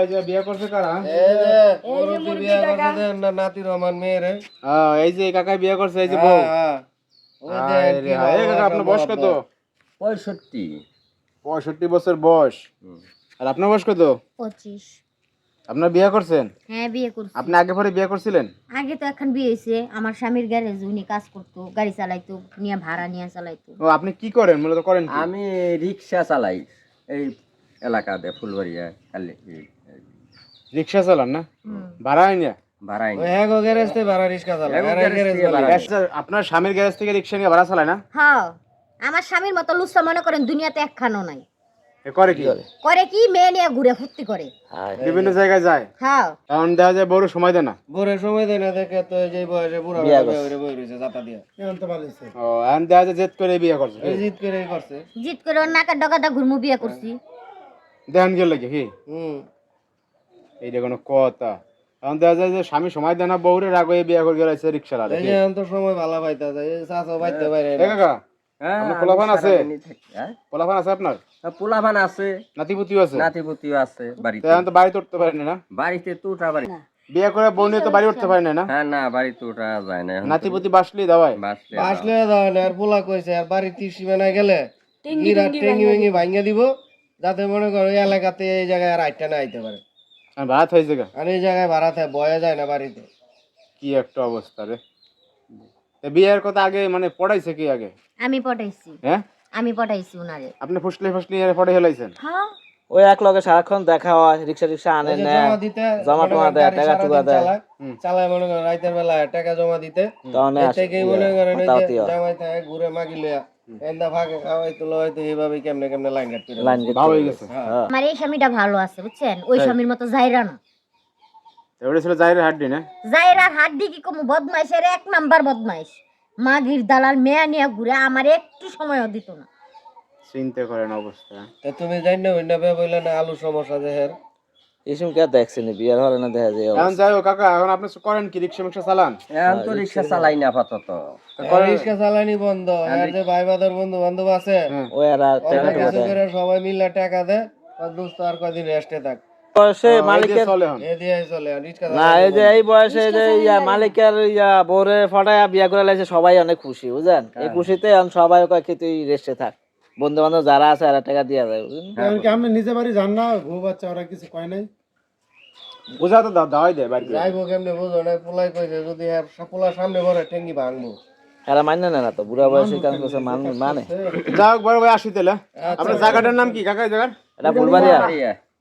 এই যে বিয়ে করছে কারা? এই যে মুরব্বি বিয়ে করছে দেন না নাতি রহমান মেয়েরে। হ্যাঁ এই যে কাকা বিয়ে করছে এই যে বউ। হ্যাঁ ওই আরে দেন কি হায়, এই কাকা আপনার বয়স কত? 65 65 বছর বয়স। আর আপনার বয়স কত? 25। আপনার বিয়ে করছেন? হ্যাঁ বিয়ে করছি। আপনি আগে পরে বিয়ে করছিলেন? আগে তো এখন বিয়ে হয়েছে, আমার স্বামীর গ্যারেজ, উনি কাজ করতো, গাড়ি চালাইতো, নিয়ে ভাড়া নিয়ে চালাইতো। ও আপনি কি করেন মূলত করেন কি? আমি রিক্সা চালাই এই এলাকাতে ফুলবাড়িয়া খালি রিকশা চালান না? ভাড়া আইনা? ভাড়াই ওই এক গ্যারেজতে ভাড়া রিক্সা চালায় এক আর এক গ্যারেজ গ্যারেজ থেকে চালায়। ভাড়া। আপনার স্বামীর গ্যারেজ থেকে রিকশা নিয়ে ভাড়া চালায় না? হ্যাঁ, আমার স্বামীর মতো লুচ্ছা মনে করেন দুনিয়াতে একখানও নাই। এ করে কি? করে কি, মেয়ে নিয়ে ঘুরে ফুর্তি করে। বিভিন্ন জায়গায় যায়, হ্যাঁ কারণ দেখা যায় বড় সময় দেয় না। ভোরে সময় দেয় না দেখে তো এই যে বয়সে বুড়া বিয়া বিয়ে করে বই রয়েছে জাতা দিয়া। ও এখন দেখা যায় জেদ করে বিয়ে করছে। এই জিত করে করছে। জিত করে ওর নাকের ডগাটা ঘুরমু বিয়ে করছি। দেখেন গেল কি কি হুম এইটা কোনো কথা? এখন দেখা যায় যে স্বামী সময় দেয় না, বউরে রাগ হয়ে বিয়ে করে গেছে রিক্সা লাগে। এই যে এখন তো সময় ভালো পাইতা যায়, এই চাচা পাইতে পারে এ কাকা, আপনার পোলাপান আছে? হ্যাঁ পোলাপান আছে আপনার? পোলাপান আছে, নাতিপুতিও আছে? নাতিপুতিও আছে বাড়িতে। এখন তো বাড়িতে উঠতে পারেন না? বাড়িতে তো উঠা বাড়ি বিয়ে করে বউ নিয়ে তো বাড়ি উঠতে পারেন না? হ্যাঁ না বাড়িতে উঠা যায় না এখন তো নাতিপুতি বাসলি দাওয়ায় বাসলে আসলে দাও না আর পোলা কইছে আর বাড়ি 30 সীমানায় গেলে গিরা টেঙ্গি ভেঙ্গি ভাঙিয়ে দিব, যাতে মনে করো এই এলাকাতে এই জায়গায় আর আইটা না আইতে পারে। আর ভাত হয়েছে গা? আর এই জায়গায় ভাড়া থাকে, বয়া যায় না বাড়িতে। কি একটা অবস্থা রে। এ বিয়ের কথা আগে মানে পড়াইছে কি আগে? আমি পটাইছি, হ্যাঁ আমি পটাইছি উনারে। আপনি ফুসলি ফুসলি এর পড়ে হেলাইছেন? হ্যাঁ ওই এক লগে সারাক্ষণ দেখা হয়, রিক্সা রিক্সা আনে ওই যে নেয়, জমা দিতে জমা মনে টমা করেন দেয়, গাড়ি টাকা সারাদিন টুকা দেয়। চালায়, চালায় মনে করেন রাতের বেলা টাকা জমা দিতে, তখন এর থেকেই মনে করেন ওই যে তাওতিও জামাই থাকে ঘুরে মাগি লইয়া এন্দা ফাঁকে খাওয়াই তুলো হয়তো এইভাবে কেমনে কেমনে লাইন কাট করে লাইন ভালো হয়ে গেছে। আমার এই স্বামীটা ভালো আছে বুঝছেন, ওই স্বামীর মতো যাইরা না। এবারে ছিল জাহিরের হাড্ডি না? যাইরার হাড্ডি কি কম, বদমাইশের এক নাম্বার বদমাইশ, মাগির দালাল, মেয়া নিয়ে ঘুরে, আমার একটু সময়ও দিত না। চিন্তা করেন অবস্থা। তো তুমি জানি না ওই না বললে না আলু সমস্যা দেহের। এইসব কে দেখছেনি বিয়ার হলে না দেখা যায় এখন যাই হোক কাকা, এখন আপনি করেন কি? রিক্সা মিক্সা চালান? এখন তো রিক্সা চালাই না আপাতত। রিক্সা চালানি বন্ধ, আর যে ভাই বাদার বন্ধু বান্ধব আছে ওই আর টাকা অনেক টুকা কিছু দেয়। করে সবাই মিলে টাকা দেয়, আর দোস্ত আর কদিন রেস্টে থাক, বয়সে এই যে মালিকের চলে এখন। এ দিয়ে চলে আর রিক্সা না, এই যে এই বয়সে যে মালিকের বউরে ফটায়া বিয়া করে লাইছে, সবাই অনেক খুশি বুঝেন। এই খুশিতে এখন সবাই কয় কি তুই রেস্টে থাক, বন্ধু বান্ধব যারা আছে আর টাকা দিয়া যায় বুঝলেন। আপনি নিজে বাড়ি যান না, বউ বাচ্চা ওরা কিছু কয় নাই? বুঝা তো দাওয়াই দেয় বাড়ি। যাইবো কেমনে বুঝো না, পোলাই কইছে যদি আর পোলার সামনে বড় টেঙ্গি ভাঙবো। এরা মানে না তো, বুড়া বয়সে কাম করছে মানে। যাই হোক বড় ভাই, আসি তাহলে। আপনার জায়গাটার নাম কি কাকা? এই জায়গার এটা ফুলবাড়িয়া,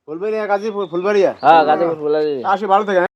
ফুলবাড়িয়া, গাজীপুর ফুলবাড়িয়া। হ্যাঁ গাজীপুর ফুলবাড়ি। আসি, ভালো থাকেন।